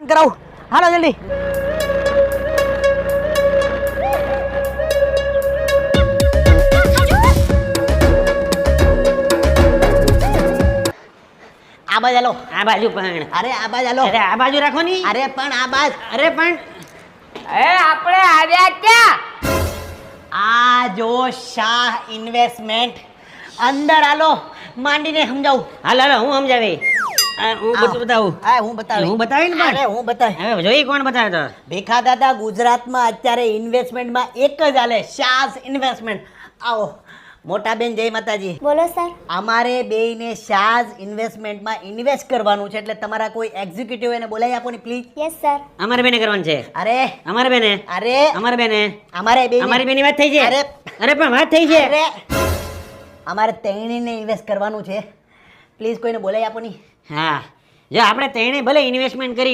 કરાવું હાલો જલ્દી. આ બાજુ હાલો. આ બાજુ પણ અરે આ બાજુ હાલો. અરે આ બાજુ રાખો ની. અરે પણ આ બાજુ. અરે પણ આપણે આવ્યા ક્યાં? આ જો શાહ ઇન્વેસ્ટમેન્ટ અંદર હાલો માંડીને સમજાવું. હાલ હાલો હું સમજાવી. હું બતાવું. હા હું બતાવી. હું બતાવી ને પણ. અરે હું બતાવી. હવે જોઈ કોણ બતાવે તો. ભીખા દાદા ગુજરાતમાં અત્યારે ઇન્વેસ્ટમેન્ટમાં એક જ હાલે શાહ ઇન્વેસ્ટમેન્ટ. આવો મોટા બેન જય માતાજી. બોલો સર. અમારે બેયને શાહ ઇન્વેસ્ટમેન્ટમાં ઇન્વેસ્ટ કરવાનું છે એટલે તમારા કોઈ એક્ઝિક્યુટિવ એને બોલાવી આપો ને પ્લીઝ. Yes sir. અમારે બેને કરવાનું છે. અરે અમારે બેને. અરે અમારે બેને. અમારે બે અમારી બેની વાત થઈ છે. અરે અરે પણ વાત થઈ છે. અરે અમારે ત્રણેયને ઇન્વેસ્ટ કરવાનું છે પ્લીઝ કોઈને બોલાવી આપો ની. હા જો આપણે તેણે ભલે ઇન્વેસ્ટમેન્ટ કરી